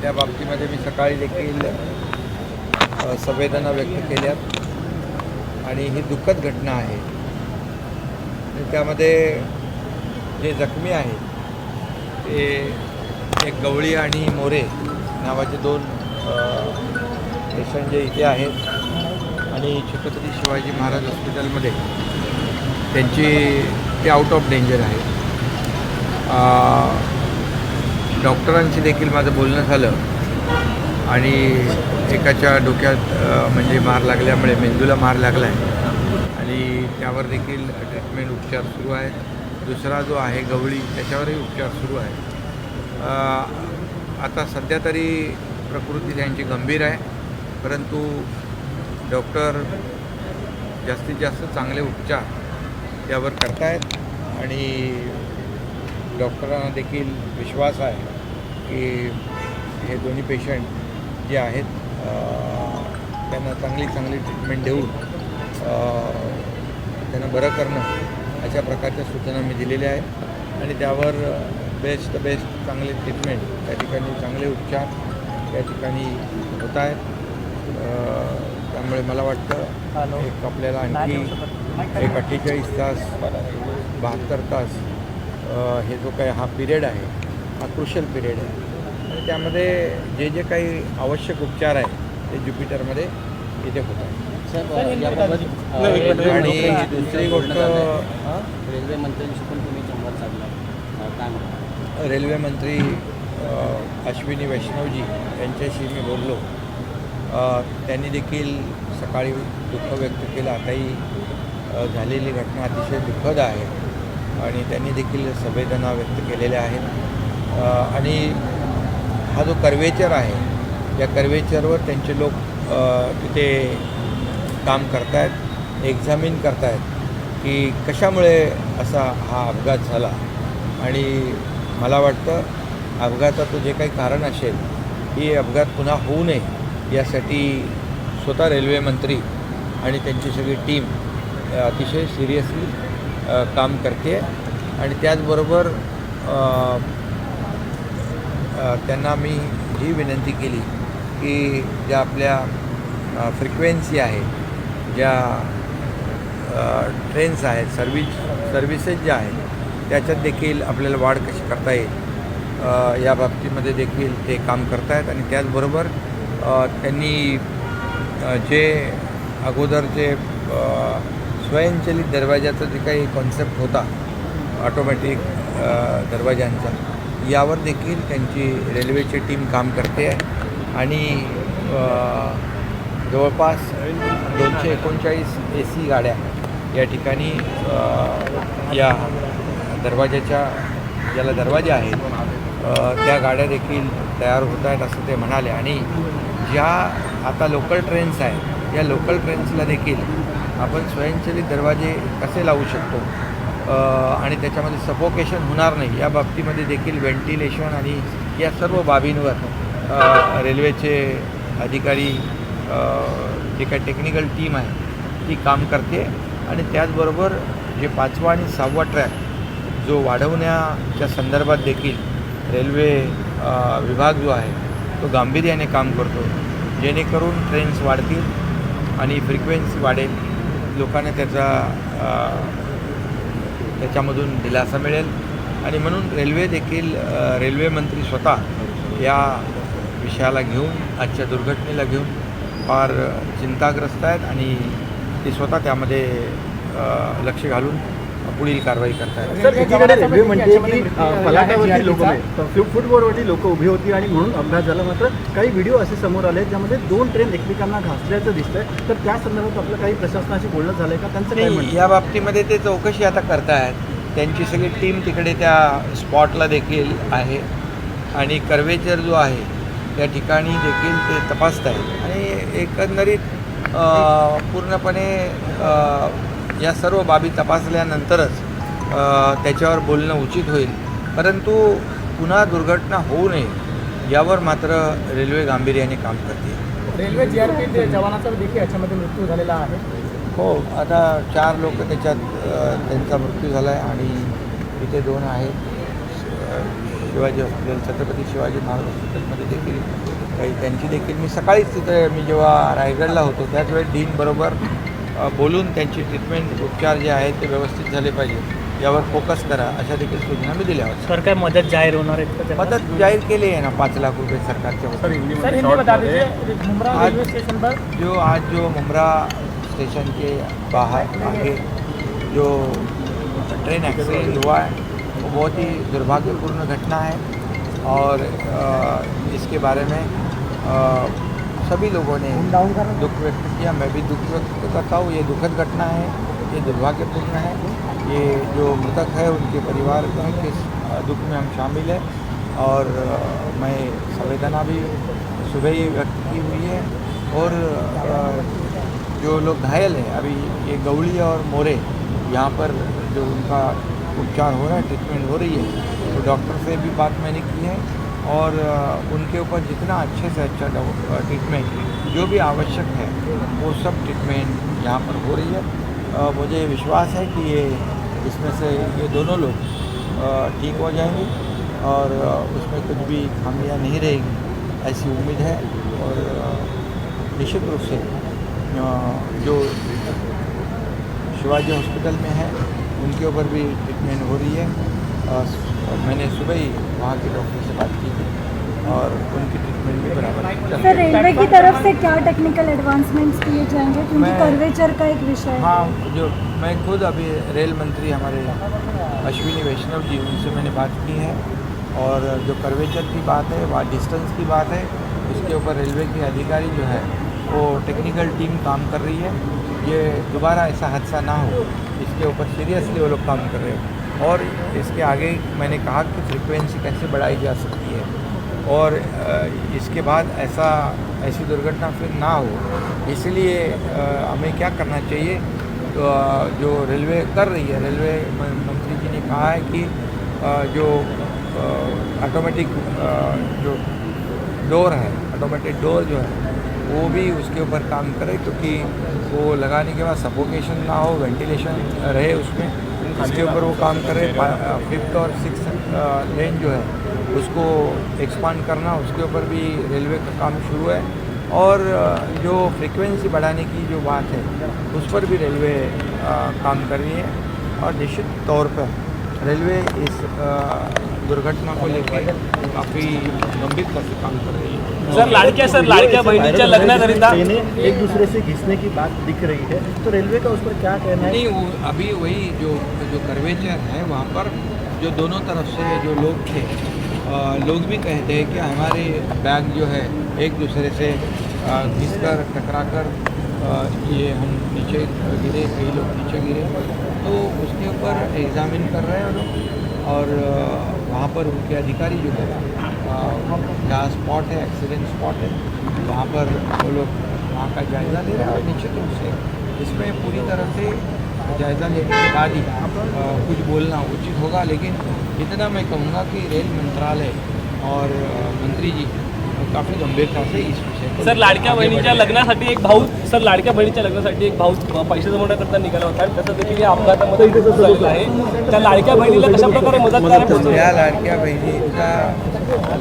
त्या बाबतीमध्ये मी सकाळी देखील संवेदना व्यक्त केल्यात आणि ही दुःखद घटना आहे. त्यामध्ये जे जखमी आहेत ते एक गवळी आणि मोरे नावाचे दोन पेशंट जे इथे आहेत आणि छत्रपती शिवाजी महाराज हॉस्पिटलमध्ये ते आउट ऑफ डेंजर आहे. डॉक्टरांशी देखील माझं बोलणं झालं आणि एकाच्या डोक्यात म्हणजे मार लागल्यामुळे मेंदूला मार लागला आहे आणि त्यावर देखील ट्रीटमेंट उपचार सुरू आहेत. दुसरा जो आहे गवळी त्याच्यावरही उपचार सुरू आहे. आता सध्या तरी प्रकृती त्यांची गंभीर आहे, परंतु डॉक्टर जास्तीत जास्त चांगले उपचार त्यावर करतायत आणि डॉक्टरांना देखील विश्वास आहे की हे दोन्ही पेशंट जे आहेत त्यांना चांगली ट्रीटमेंट देऊन त्यांना बरं करणं अशा प्रकारच्या सूचना मी दिलेल्या आहेत आणि त्यावर बेस्ट चांगले ट्रीटमेंट त्या ठिकाणी चांगले उपचार त्या ठिकाणी होत आहेत. त्यामुळे मला वाटतं एक आपल्याला आणखी एक 48 तास 72 तास हे जो काही हा पिरियड आहे हा क्रुशल पिरियड आहे आणि त्यामध्ये जे काही आवश्यक उपचार आहे ते ज्युपिटरमध्ये इथे होत आहे. आणि दुसरी गोष्ट रेल्वे मंत्र्यांशी पण तुम्ही संवाद साधला, काय म्हणा? रेल्वे मंत्री अश्विनी वैष्णवजी यांच्याशी मी बोललो. त्यांनी देखील सकाळी दुःख व्यक्त केलं. आताही झालेली घटना अतिशय दुःखद आहे आणि त्यांनी देखील संवेदना व्यक्त केलेल्या आहेत. आणि हा जो कर्वेचर आहे या कर्वेचरवर त्यांचे लोक तिथे काम करत आहेत, एक्झामिन करत आहेत की कशामुळे असा हा अपघात झाला आणि मला वाटतं अपघाताचं जे काही कारण असेल ही अपघात पुन्हा होऊ नये यासाठी स्वतः रेल्वे मंत्री आणि त्यांची सगळी टीम अतिशय सिरियसली काम करते आणि त्याचबरोबर त्यांना मी ही विनंती केली की ज्या आपल्या फ्रिक्वेन्सी आहे, ज्या ट्रेन्स आहेत, सर्व्हिसेस ज्या आहेत त्याच्यात देखील आपल्याला वाढ कशी करता येईल या बाबतीमध्ये देखील ते काम करत आहेत. आणि त्याचबरोबर त्यांनी जे अगोदरचे स्वयंचलित दरवाजाचा जे काही कॉन्सेप्ट होता ऑटोमॅटिक दरवाजांचा यावर देखील त्यांची रेल्वेची टीम काम करते आहे आणि जवळपास 239 AC गाड्या या ठिकाणी या दरवाजाच्या ज्याला दरवाजे आहेत त्या गाड्या देखील तयार होत आहेत असं ते म्हणाले. आणि ज्या आता लोकल ट्रेन्स आहेत या लोकल ट्रेन्सला देखील आपण स्वयंचलित दरवाजे कसे लावू शकतो आणि त्याच्यामध्ये सफोकेशन होणार नाही या बाबतीमध्ये देखील व्हेंटिलेशन आणि या सर्व बाबींवर रेल्वेचे अधिकारी जे काही टेक्निकल टीम आहे ती काम करते. आणि त्याचबरोबर जे 5वा आणि 6वा ट्रॅक जो वाढवण्याच्या संदर्भात देखील रेल्वे विभाग जो आहे तो गांभीर्याने काम करतो जेणेकरून ट्रेन्स वाढतील आणि फ्रिक्वेन्सी वाढेल, लोकांना त्याच्यामधून दिलासा मिळेल. आणि म्हणून रेल्वे देखील रेल्वे मंत्री स्वतः या विषयाला घेऊन आजच्या दुर्घटनेला घेऊन फार चिंताग्रस्त आहेत आणि ते स्वतः त्यामध्ये लक्ष घालून पुढील कारवाई करतात. सर, एकीकडे रेल्वे म्हणते की फलाटावरती लोक फुटबॉलवरती लोक उभी होती आणि म्हणून अपघात झाला. मात्र काही व्हिडिओ असे समोर आले ज्यामध्ये 2 ट्रेन एकमेकांना घासल्याचं दिसतंय. तर त्या संदर्भात आपलं काही प्रशासनाशी बोलणं झालंय का? त्यांचं काय म्हणणं? या बाबतीमध्ये ते चौकशी आता करतायत. त्यांची सगळी टीम तिकडे त्या स्पॉटला देखील आहे आणि कर्वेचर जो आहे त्या ठिकाणी देखील ते तपासत आहेत आणि एकंदरीत पूर्णपणे या सर्व बाबी तपासल्यानंतरच त्याच्यावर बोलणं उचित होईल. परंतु पुन्हा दुर्घटना होऊ नये यावर मात्र रेल्वे गांभीर्याने काम करते. रेल्वे GRP जवानाचा देखील याच्यामध्ये मृत्यू झालेला आहे. हो, आता 4 लोक त्याच्यात त्यांचा मृत्यू झाला आहे आणि इथे 2 आहेत. शिवाजी हॉस्पिटल, छत्रपती शिवाजी महाराज हॉस्पिटलमध्ये देखील काही त्यांची देखील मी सकाळीच तिथे मी जेव्हा रायगडला होतो त्याच वेळेस डीनबरोबर बोलून त्यांची ट्रीटमेंट उपचार जे आहेत ते व्यवस्थित झाले पाहिजे यावर फोकस करा अशा देखील सूचना मी दिल्या होत्या. सर काय मदत जाहीर होणार आहेत का त्यांना? मदत जाहीर केली आहे ना 5 लाख रुपये सरकारच्या वतीने. सर हिंदी बता दीजिए मुमरा आज- रेलवे स्टेशन पर जो मुमरा स्टेशन के बाहर आगे जो ट्रेन एक्सीडेंट हुआ है वो बहुत ही दुर्भाग्यपूर्ण घटना है और इसके बारे में सभी लोगों ने दुख व्यक्त किया. मैं भी दुख व्यक्त करता हूँ. ये दुखद घटना है, ये दुर्भाग्यपूर्ण है. ये जो मृतक है उनके परिवार के दुख में हम शामिल हैं और मैं संवेदना भी सुबह ही व्यक्त की हुई है. और जो लोग घायल हैं अभी ये गौली और मोरे यहाँ पर जो उनका उपचार हो रहा है, ट्रीटमेंट हो रही है, तो डॉक्टर से भी बात मैंने की है और उनके ऊपर जितना अच्छे से अच्छा ट्रीटमेंट जो भी आवश्यक है वो सब ट्रीटमेंट यहाँ पर हो रही है. मुझे विश्वास है कि ये इसमें से ये दोनों लोग ठीक हो जाएंगे और उसमें कुछ भी खामियां नहीं रहेगी ऐसी उम्मीद है. और निश्चित रूप से जो शिवाजी हॉस्पिटल में है उनके ऊपर भी ट्रीटमेंट हो रही है. मैंने सुबह ही वहाँ के डॉक्टर से बात की थी और उनकी ट्रीटमेंट भी बराबर चल सर रही है. रेलवे की तरफ से क्या टेक्निकल एडवांसमेंट्स किए जाएंगे क्योंकि मैं- कर्वेचर का एक विषय है. हाँ, जो मैं खुद अभी रेल मंत्री हमारे अश्विनी वैष्णव जी उनसे मैंने बात की है और जो कर्वेचर की बात है वहाँ डिस्टेंस की बात है उसके ऊपर रेलवे के अधिकारी जो है वो टेक्निकल टीम काम कर रही है. ये दोबारा ऐसा हादसा ना हो इसके ऊपर सीरियसली वो लोग काम कर रहे हैं. और इसके आगे मैंने कहा कि फ्रीक्वेंसी कैसे बढ़ाई जा सकती है और इसके बाद ऐसी दुर्घटना फिर ना हो इसलिए हमें क्या करना चाहिए. तो जो रेलवे कर रही है, रेलवे मंत्री जी ने कहा है कि जो ऑटोमेटिक जो डोर है, ऑटोमेटिक डोर जो है वो भी उसके ऊपर काम करे क्योंकि वो लगाने के बाद सफोकेशन ना हो, वेंटिलेशन रहे उसमें, इसके ऊपर वो काम करे. 5th और 6th लेन जो है उसको एक्सपांड करना उसके ऊपर भी रेलवे का काम शुरू है. और जो फ्रीक्वेंसी बढ़ाने की जो बात है उस पर भी रेलवे काम कर रही है और निश्चित तौर पर रेलवे इस दुर्घटना को लेकर काफ़ी गंभीरता से काम कर रही है. सर लाडक्या बहिणीच्या लग्नाकरिता ट्रेनें एक दूसरे से घिसने की बात दिख रही है, तो रेलवे का उस पर क्या कहना है? नहीं, वो अभी वही जो कर्वेचर है वहाँ पर जो दोनों तरफ से जो लोग थे लोग भी कहते हैं कि हमारे बैग जो है एक दूसरे से घिसकर टकराकर ये हम नीचे गिरे, कई लोग नीचे गिरे, तो उसके ऊपर एग्जामिन कर रहे हैं लोग. और वहाँ पर उनके अधिकारी जो है जहाँ स्पॉट है, एक्सीडेंट स्पॉट है, वहाँ पर वो लोग वहाँ का जायज़ा ले रहे हैं और निश्चित रूप से इसमें पूरी तरह से जायज़ा लेने के बाद ही कुछ बोलना उचित होगा. लेकिन इतना मैं कहूँगा कि रेल मंत्रालय और मंत्री जी काफ़ी गंभीरता से इस विषय को सर लाडक्या आगे बहिणीच्या बढ़ाएंगे. लग्नासाठी एक भाऊ सर लाडक्या बहिणीच्या लग्नासाठी एक भाऊ पैसे जमवण्याकरता निघाला होता आणि त्याचं देखील या अपघातामध्ये मृत्यू झालेला आहे. त्या लाडक्या बहिणीला कशा प्रकारे मदत करायला या लाडक्या बहिणीचा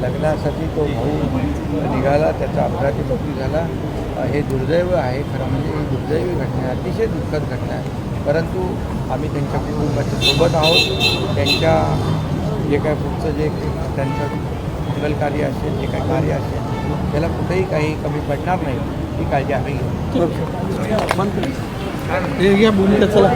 लग्नासाठी तो भाऊ निघाला, त्याचा अपघाती मृत्यू झाला. हे दुर्दैव आहे. खरं म्हणजे ही दुर्दैवी घटना आहे, अतिशय दुःखद घटना आहे. परंतु आम्ही त्यांच्या कुटुंबाच्या सोबत आहोत. त्यांच्या जे काय पुढचं जे त्यांचं मंगल कार्य असेल, जे काही कार्य असेल त्याला कुठेही काही कमी पडणार नाही ही काळजी आम्ही घेऊ. मंत्री, हे घ्या भूमिका चला.